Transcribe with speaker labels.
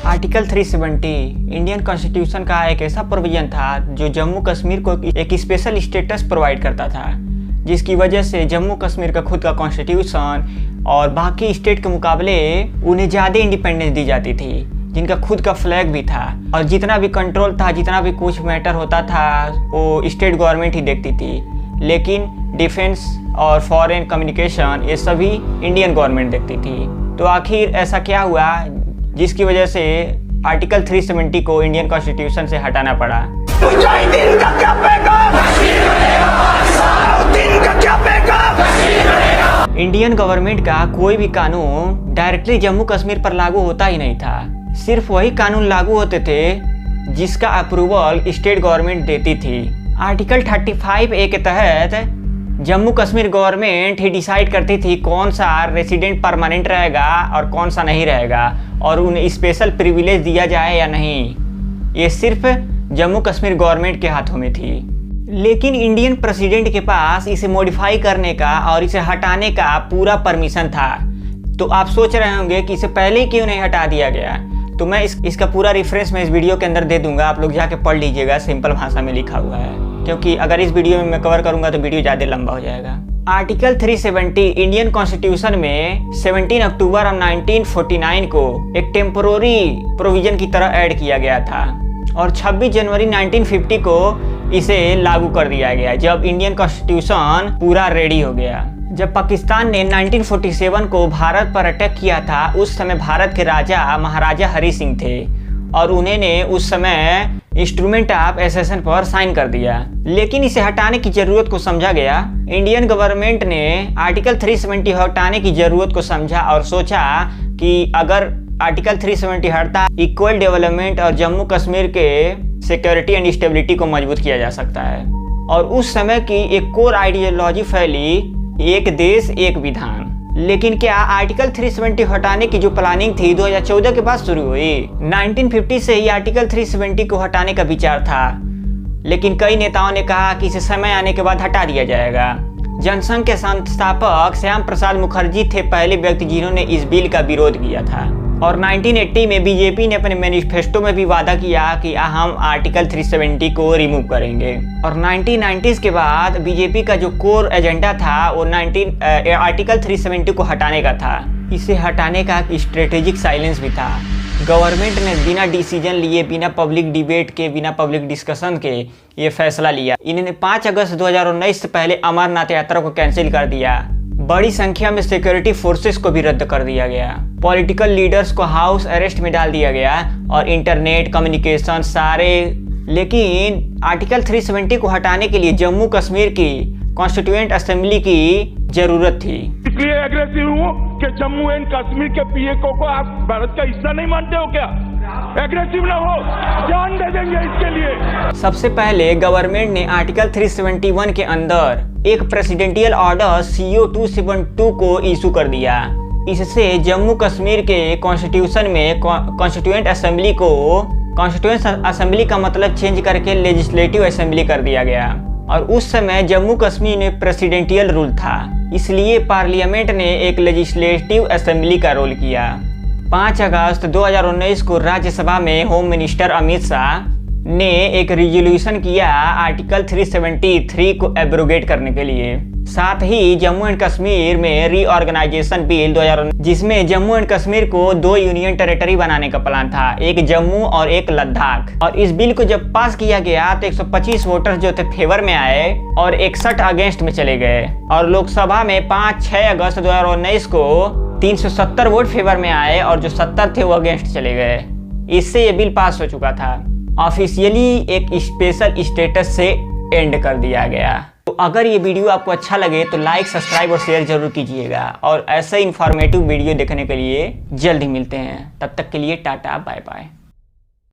Speaker 1: Article 370 Indian constitution का एक ऐसा प्रोविजन था जो जम्मू कश्मीर को एक स्पेशल स्टेटस प्रोवाइड करता था, जिसकी वजह से जम्मू कश्मीर का खुद का कॉन्स्टिट्यूशन और बाकी स्टेट के मुकाबले उन्हें ज़्यादा इंडिपेंडेंस दी जाती थी, जिनका खुद का फ्लैग भी था और जितना भी कंट्रोल था, जितना भी कुछ मैटर होता था वो स्टेट गवर्नमेंट ही देखती थी। लेकिन डिफेंस और फॉरेन कम्युनिकेशन ये सभी इंडियन गवर्नमेंट देखती थी। तो आखिर ऐसा क्या हुआ जिसकी वजह से आर्टिकल 370 को इंडियन कॉन्स्टिट्यूशन से हटाना पड़ा? इंडियन गवर्नमेंट का कोई भी कानून डायरेक्टली जम्मू कश्मीर पर लागू होता ही नहीं था। सिर्फ वही कानून लागू होते थे जिसका अप्रूवल स्टेट गवर्नमेंट देती थी। आर्टिकल 35A के तहत जम्मू कश्मीर गवर्नमेंट ही डिसाइड करती थी कौन सा रेसिडेंट परमानेंट रहेगा और कौन सा नहीं रहेगा, और उन्हें स्पेशल प्रिविलेज दिया जाए या नहीं, ये सिर्फ जम्मू कश्मीर गवर्नमेंट के हाथों में थी। लेकिन इंडियन प्रेसिडेंट के पास इसे मॉडिफाई करने का और इसे हटाने का पूरा परमिशन था। तो आप सोच रहे होंगे कि इसे पहले ही क्यों नहीं हटा दिया गया। तो मैं इसका पूरा रेफरेंस मैं इस वीडियो के अंदर दे दूंगा, आप लोग जाके पढ़ लीजिएगा, सिंपल भाषा में लिखा हुआ है, क्योंकि अगर इस वीडियो में मैं कवर करूंगा तो वीडियो ज़्यादा लंबा हो जाएगा। आर्टिकल 370 इंडियन कॉन्स्टिट्यूशन में 17 अक्टूबर 1949 को एक टेम्पोररी प्रोविजन की तरह ऐड किया गया था और 26 जनवरी 1950 को इसे लागू कर दिया गया, जब इंडियन कॉन्स्टिट्यूशन पूरा रेडी हो गया। जब पाकिस्तान ने 1947 को भारत पर अटैक किया था, उस समय भारत के राजा महाराजा हरि सिंह थे और उन्होंने उस समय इंस्ट्रूमेंट ऑफ एसेशन पर साइन कर दिया। लेकिन इसे हटाने की जरूरत को समझा गया। इंडियन गवर्नमेंट ने आर्टिकल 370 हटाने की जरूरत को समझा और सोचा कि अगर आर्टिकल 370 हटता, इक्वल डेवलपमेंट और जम्मू कश्मीर के सिक्योरिटी एंड स्टेबिलिटी को मजबूत किया जा सकता है। और उस समय की एक कोर आइडियोलॉजी फैली, एक देश एक विधान। लेकिन क्या आर्टिकल 370 हटाने की जो प्लानिंग थी 2014 के बाद शुरू हुई? 1950 से ही आर्टिकल 370 को हटाने का विचार था, लेकिन कई नेताओं ने कहा कि इसे समय आने के बाद हटा दिया जाएगा। जनसंघ के संस्थापक श्याम प्रसाद मुखर्जी थे पहले व्यक्ति जिन्होंने इस बिल का विरोध किया था, और 1980 में बीजेपी ने अपने मैनिफेस्टो में भी वादा किया कि हम आर्टिकल 370 को रिमूव करेंगे। और 1990s के बाद बीजेपी का जो कोर एजेंडा था वो आर्टिकल 370 को हटाने का था। इसे हटाने का एक स्ट्रेटेजिक साइलेंस भी था। गवर्नमेंट ने बिना डिसीजन लिए, बिना पब्लिक डिबेट के, बिना पब्लिक डिस्कशन के ये फैसला लिया। इन्होंने 5 अगस्त 2019 से पहले अमरनाथ यात्रा को कैंसिल कर दिया। बड़ी संख्या में सिक्योरिटी फोर्सेस को भी रद्द कर दिया गया। पॉलिटिकल लीडर्स को हाउस अरेस्ट में डाल दिया गया और इंटरनेट कम्युनिकेशन सारे। लेकिन आर्टिकल 370 को हटाने के लिए जम्मू कश्मीर की कॉन्स्टिट्यूएंट असेंबली की जरूरत थी।
Speaker 2: इसलिए एग्रेसिव हूँ कि जम्मू एंड कश्मीर के पीएको को आप भारत का हिस्सा नहीं मानते हो क्या? एग्रेसिव ना हो, जान दे देंगे इसके लिए।
Speaker 1: सबसे पहले गवर्नमेंट ने आर्टिकल 371 के अंदर एक प्रेसिडेंशियल ऑर्डर CO 272 को इशू कर दिया। इससे जम्मू कश्मीर के कॉन्स्टिट्यूशन में कॉन्स्टिट्यूएंट असेंबली को कॉन्स्टिट्यूएंट असेंबली का मतलब चेंज करके लेजिस्लेटिव असेंबली कर दिया गया। और उस समय जम्मू कश्मीर में प्रेसिडेंशियल रूल था, इसलिए पार्लियामेंट ने एक लेजिस्लेटिव असेंबली का रोल किया। 5 अगस्त 2019 को राज्यसभा में होम मिनिस्टर अमित शाह ने एक रिजोल्यूशन किया आर्टिकल 373 को एब्रोगेट करने के लिए। साथ ही जम्मू एंड कश्मीर में रीऑर्गेनाइजेशन बिल 2019, जिसमें जम्मू एंड कश्मीर को 2 यूनियन टेरिटरी बनाने का प्लान था, एक जम्मू और एक लद्दाख। और इस बिल को जब पास किया गया तो 125 वोटर्स जो थे फेवर में आए और 61 अगेंस्ट में चले गए। और लोकसभा में 5-6 अगस्त 2019 को 370 वोट फेवर में आए और जो 70 थे वो अगेंस्ट चले गए। इससे ये बिल पास हो चुका था। ऑफिशियली एक स्पेशल स्टेटस से एंड कर दिया गया। तो अगर ये वीडियो आपको अच्छा लगे तो लाइक, सब्सक्राइब और शेयर जरूर कीजिएगा। और ऐसे इंफॉर्मेटिव वीडियो देखने के लिए जल्द ही मिलते हैं। तब तक के लिए टाटा, बाय बाय।